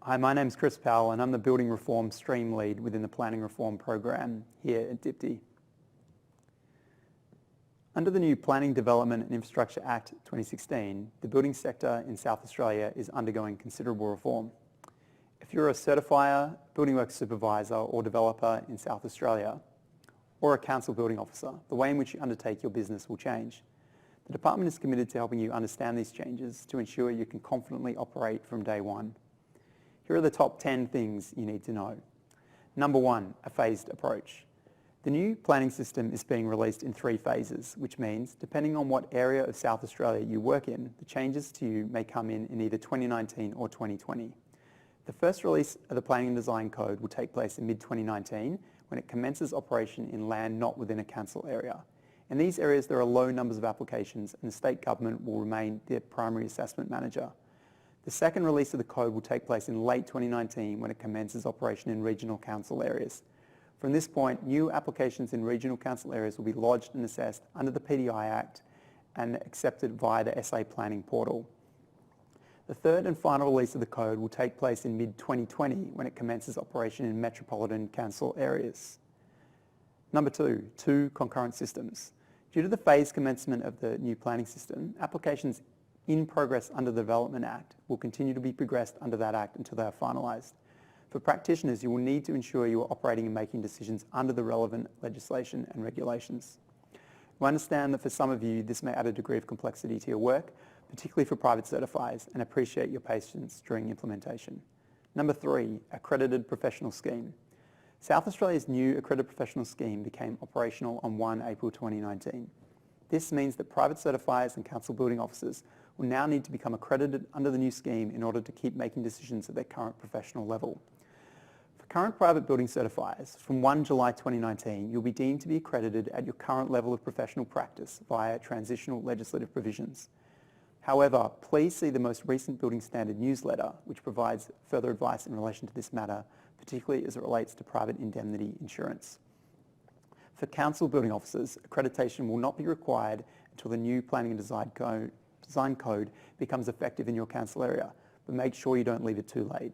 Hi, my name's Chris Powell and I'm the Building Reform Stream Lead within the Planning Reform Program here at DIPTI. Under the new Planning, Development and Infrastructure Act 2016, the building sector in South Australia is undergoing considerable reform. If you're a certifier, building works supervisor or developer in South Australia, or a council building officer, the way in which you undertake your business will change. The department is committed to helping you understand these changes to ensure you can confidently operate from day one. Here are the top 10 things you need to know. Number 1, a phased approach. The new planning system is being released in 3 phases, which means, depending on what area of South Australia you work in, the changes to you may come in either 2019 or 2020. The first release of the Planning and Design Code will take place in mid-2019 when it commences operation in land not within a council area. In these areas there are low numbers of applications and the state government will remain their primary assessment manager. The second release of the code will take place in late 2019 when it commences operation in regional council areas. From this point, new applications in regional council areas will be lodged and assessed under the PDI Act and accepted via the SA Planning portal. The third and final release of the code will take place in mid-2020 when it commences operation in metropolitan council areas. Number 2 concurrent systems. Due to the phased commencement of the new planning system, applications in progress under the Development Act will continue to be progressed under that Act until they are finalised. For practitioners, you will need to ensure you are operating and making decisions under the relevant legislation and regulations. We understand that for some of you this may add a degree of complexity to your work, particularly for private certifiers, and appreciate your patience during implementation. Number 3, Accredited Professional Scheme. South Australia's new Accredited Professional Scheme became operational on 1 April 2019. This means that private certifiers and council building officers will now need to become accredited under the new scheme in order to keep making decisions at their current professional level. For current private building certifiers, from 1 July 2019, you'll be deemed to be accredited at your current level of professional practice via transitional legislative provisions. However, please see the most recent Building Standard newsletter, which provides further advice in relation to this matter, particularly as it relates to private indemnity insurance. For council building officers, accreditation will not be required until the new Planning and Design Code becomes effective in your council area, but make sure you don't leave it too late.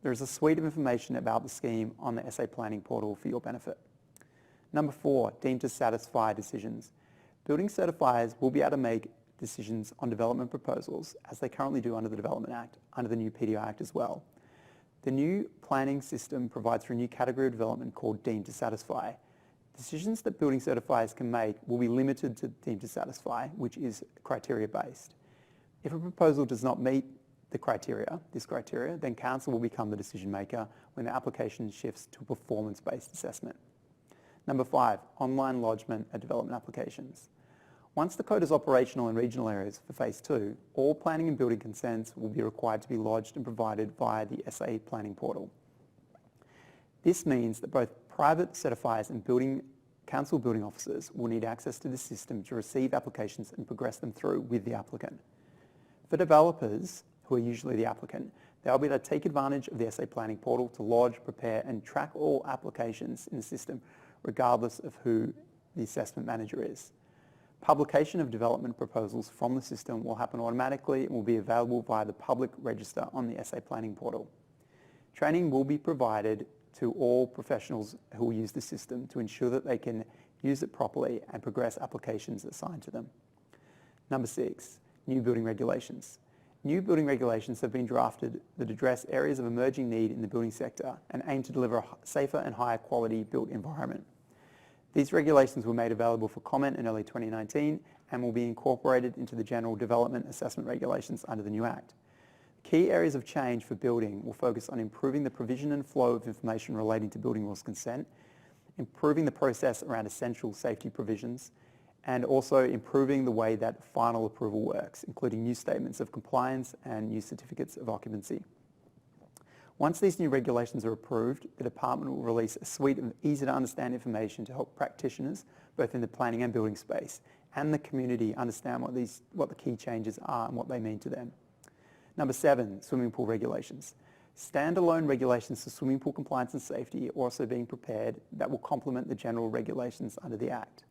There is a suite of information about the scheme on the SA Planning portal for your benefit. Number 4, deemed to satisfy decisions. Building certifiers will be able to make decisions on development proposals, as they currently do under the Development Act, under the new PDI Act as well. The new planning system provides for a new category of development called deemed to satisfy. Decisions that building certifiers can make will be limited to deemed to satisfy, which is criteria based. If a proposal does not meet this criteria, then council will become the decision maker when the application shifts to a performance-based assessment. Number 5, online lodgement of development applications. Once the code is operational in regional areas for Phase 2, all planning and building consents will be required to be lodged and provided via the SA Planning portal. This means that both private certifiers and council building officers will need access to the system to receive applications and progress them through with the applicant. For developers, who are usually the applicant, they'll be able to take advantage of the SA Planning portal to lodge, prepare and track all applications in the system, regardless of who the assessment manager is. Publication of development proposals from the system will happen automatically and will be available via the public register on the SA Planning portal. Training will be provided to all professionals who will use the system to ensure that they can use it properly and progress applications assigned to them. Number 6, new building regulations. New building regulations have been drafted that address areas of emerging need in the building sector and aim to deliver a safer and higher quality built environment. These regulations were made available for comment in early 2019 and will be incorporated into the General Development Assessment Regulations under the new Act. Key areas of change for building will focus on improving the provision and flow of information relating to building rules consent, improving the process around essential safety provisions, and also improving the way that final approval works, including new statements of compliance and new certificates of occupancy. Once these new regulations are approved, the department will release a suite of easy-to-understand information to help practitioners, both in the planning and building space, and the community understand what the key changes are and what they mean to them. Number 7, swimming pool regulations. Standalone regulations for swimming pool compliance and safety are also being prepared that will complement the general regulations under the Act.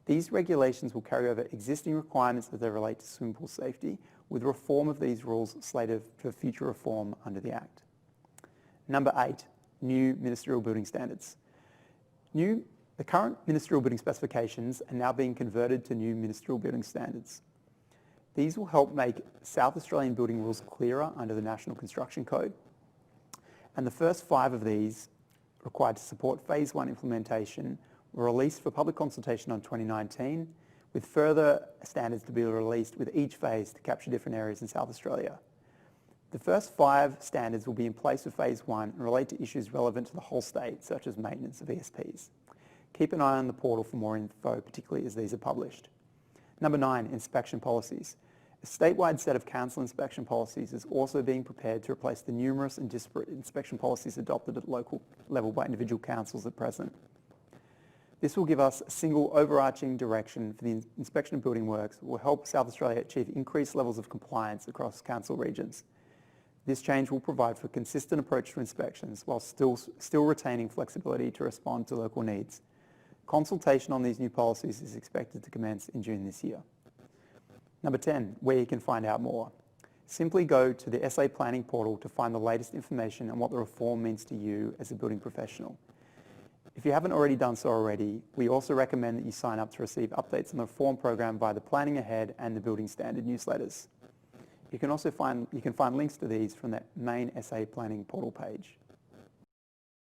These regulations will carry over existing requirements as they relate to swimming pool safety, with reform of these rules slated for future reform under the Act. Number 8, new ministerial building standards. The current ministerial building specifications are now being converted to new ministerial building standards. These will help make South Australian building rules clearer under the National Construction Code. And the first 5 of these, required to support Phase 1 implementation, were released for public consultation on 2019, with further standards to be released with each phase to capture different areas in South Australia. The first 5 standards will be in place for Phase 1 and relate to issues relevant to the whole state, such as maintenance of ESPs. Keep an eye on the portal for more info, particularly as these are published. Number 9, inspection policies. A statewide set of council inspection policies is also being prepared to replace the numerous and disparate inspection policies adopted at local level by individual councils at present. This will give us a single overarching direction for the inspection of building works that will help South Australia achieve increased levels of compliance across council regions. This change will provide for a consistent approach to inspections while still retaining flexibility to respond to local needs. Consultation on these new policies is expected to commence in June this year. Number 10, where you can find out more. Simply go to the SA Planning portal to find the latest information on what the reform means to you as a building professional. If you haven't already done so already, we also recommend that you sign up to receive updates on the reform program via the Planning Ahead and the Building Standard newsletters. You can find links to these from the main SA Planning portal page.